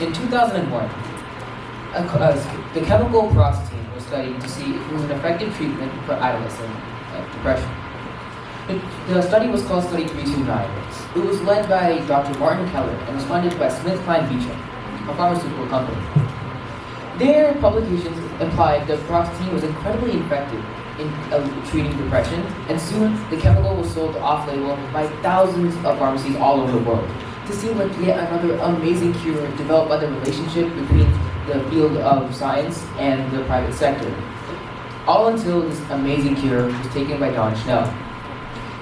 In 2001, the chemical paroxetine was studied to see if it was an effective treatment for adolescent depression. The study was called Study 329. It was led by Dr. Martin Keller and was funded by SmithKline Beecham, a pharmaceutical company. Their publications implied that paroxetine was incredibly effective in treating depression, and soon the chemical was sold off-label by thousands of pharmacies all over the world. This seemed like yet another amazing cure developed by the relationship between the field of science and the private sector. All until this amazing cure was taken by Don Schnell.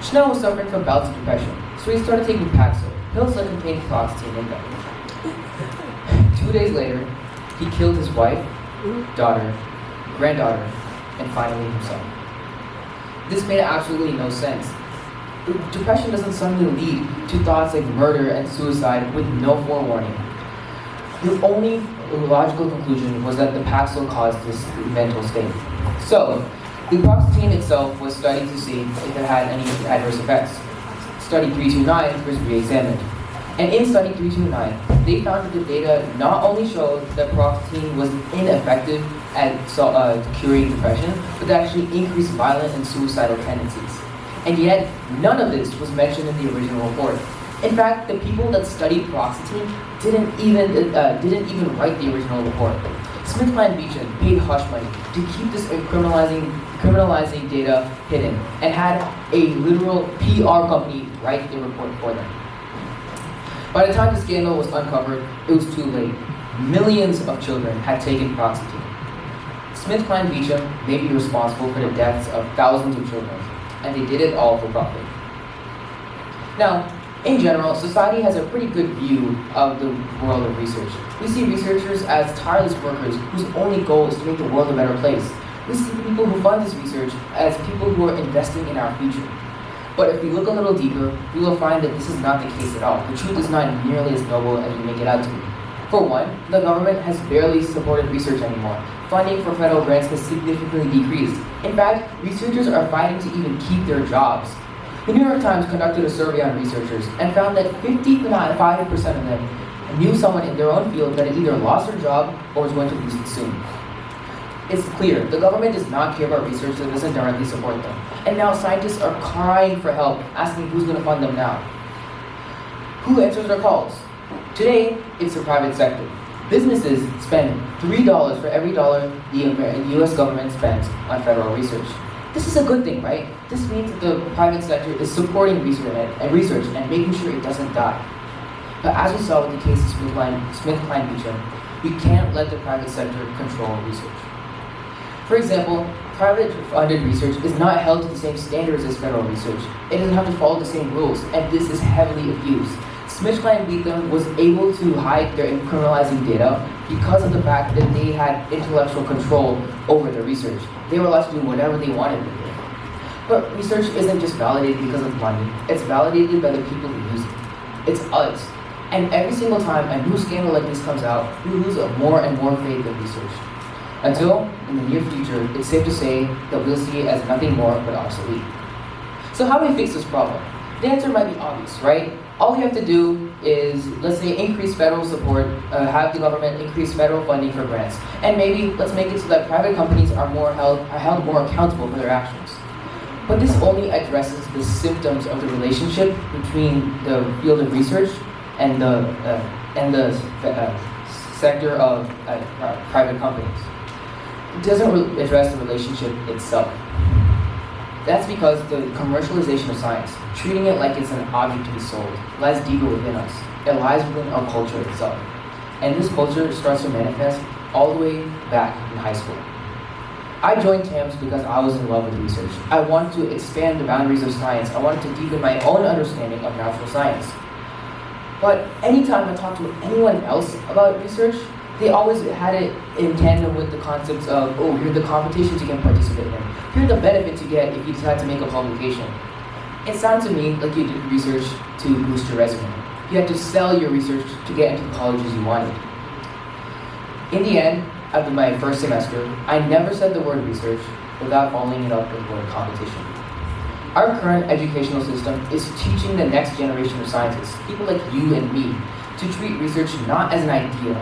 Schnell was suffering from bouts of depression, so he started taking Paxil, pills that contained paroxetine in them. 2 days later, he killed his wife, daughter, granddaughter, and finally himself. This made absolutely no sense. Depression doesn't suddenly lead to thoughts like murder and suicide with no forewarning. The only logical conclusion was that the Paxil caused this mental state. So, the paroxetine itself was studied to see if it had any adverse effects. Study 329 was re-examined. And in Study 329, they found that the data not only showed that paroxetine was ineffective at curing depression, but that actually increased violent and suicidal tendencies. And yet, none of this was mentioned in the original report. In fact, the people that studied paroxetine didn't even write the original report. SmithKline Beecham paid hush money to keep this criminalizing data hidden and had a literal PR company write the report for them. By the time the scandal was uncovered, it was too late. Millions of children had taken paroxetine. SmithKline Beecham may be responsible for the deaths of thousands of children, and they did it all for profit. Now, in general, society has a pretty good view of the world of research. We see researchers as tireless workers whose only goal is to make the world a better place. We see people who fund this research as people who are investing in our future. But if we look a little deeper, we will find that this is not the case at all. The truth is not nearly as noble as we make it out to be. For one, the government has barely supported research anymore. Funding for federal grants has significantly decreased. In fact, researchers are fighting to even keep their jobs. The New York Times conducted a survey on researchers and found that 55% of them knew someone in their own field that had either lost their job or was going to lose it soon. It's clear, the government does not care about research that doesn't directly support them. And now scientists are crying for help, asking who's going to fund them now. Who answers their calls? Today, it's the private sector. Businesses spend $3 for every dollar the US government spends on federal research. This is a good thing, right? This means that the private sector is supporting research and making sure it doesn't die. But as we saw with the case of SmithKline Beecham, we can't let the private sector control research. For example, private-funded research is not held to the same standards as federal research. It doesn't have to follow the same rules, and this is heavily abused. SmithKline Beecham was able to hide their criminalizing data because of the fact that they had intellectual control over their research. They were allowed to do whatever they wanted with it. But research isn't just validated because of money. It's validated by the people who use it. It's us. And every single time a new scandal like this comes out, we lose more and more faith in research. Until, in the near future, it's safe to say that we'll see it as nothing more but obsolete. So how do we fix this problem? The answer might be obvious, right? All we have to do is, let's say, increase federal support, have the government increase federal funding for grants, and maybe let's make it so that private companies are held more accountable for their actions. But this only addresses the symptoms of the relationship between the field of research and the sector of private companies. It doesn't address the relationship itself. That's because the commercialization of science, treating it like it's an object to be sold, lies deeper within us. It lies within our culture itself. And this culture starts to manifest all the way back in high school. I joined TAMS because I was in love with research. I wanted to expand the boundaries of science. I wanted to deepen my own understanding of natural science. But anytime I talked to anyone else about research, they always had it in tandem with the concepts of, oh, here are the competitions you can participate in. Here are the benefits you get if you decide to make a publication. It sounds to me like you did research to boost your resume. You had to sell your research to get into the colleges you wanted. In the end, after my first semester, I never said the word research without following it up with the word competition. Our current educational system is teaching the next generation of scientists, people like you and me, to treat research not as an idea,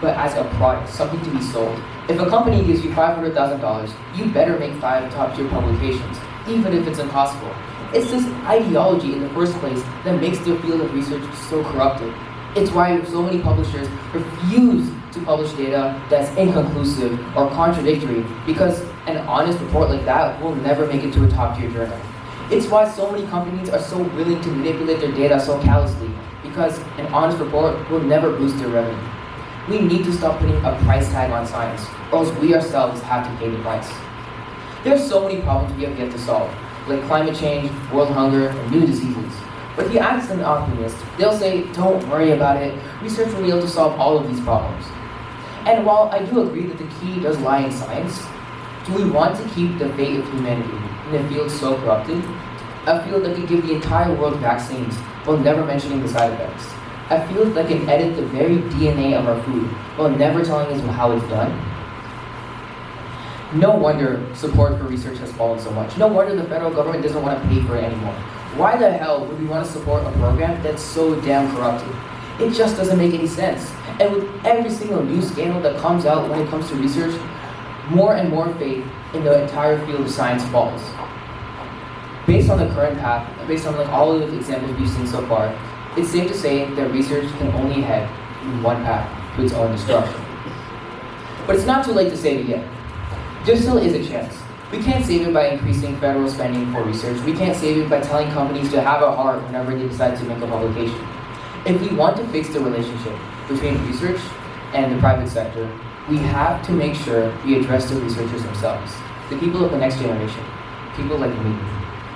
but as a product, something to be sold. If a company gives you $500,000, you better make 5 top-tier publications, even if it's impossible. It's this ideology in the first place that makes the field of research so corrupted. It's why so many publishers refuse to publish data that's inconclusive or contradictory, because an honest report like that will never make it to a top-tier journal. It's why so many companies are so willing to manipulate their data so callously, because an honest report will never boost their revenue. We need to stop putting a price tag on science, or else we ourselves have to pay the price. There are so many problems we have yet to solve, like climate change, world hunger, and new diseases. But if you ask an optimist, they'll say, don't worry about it, research will be able to solve all of these problems. And while I do agree that the key does lie in science, do we want to keep the fate of humanity in a field so corrupted? A field that could give the entire world vaccines while never mentioning the side effects. A field that can edit the very DNA of our food while never telling us how it's done. No wonder support for research has fallen so much. No wonder the federal government doesn't want to pay for it anymore. Why the hell would we want to support a program that's so damn corrupted? It just doesn't make any sense. And with every single news scandal that comes out when it comes to research, more and more faith in the entire field of science falls. Based on the current path, based on all of the examples we've seen so far, it's safe to say that research can only head in one path, to its own destruction. But it's not too late to save it yet. There still is a chance. We can't save it by increasing federal spending for research. We can't save it by telling companies to have a heart whenever they decide to make a publication. If we want to fix the relationship between research and the private sector, we have to make sure we address the researchers themselves, the people of the next generation, people like me.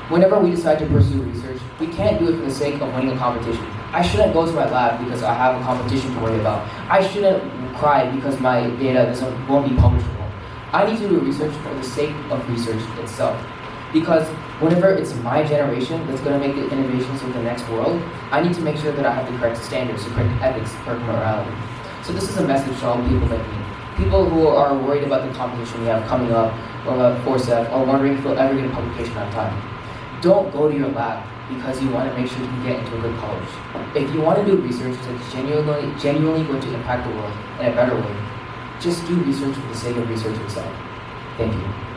Whenever we decide to pursue research, we can't do it for the sake of winning a competition. I shouldn't go to my lab because I have a competition to worry about. I shouldn't cry because my data won't be publishable. I need to do research for the sake of research itself. Because whenever it's my generation that's going to make the innovations of the next world, I need to make sure that I have the correct standards, the correct ethics, the correct morality. So this is a message to all people like me. People who are worried about the competition we have coming up, or about FORCEP, or wondering if we'll ever get a publication on time. Don't go to your lab because you want to make sure you can get into a good college. If you want to do research that's genuinely going to impact the world in a better way, just do research for the sake of research itself. Thank you.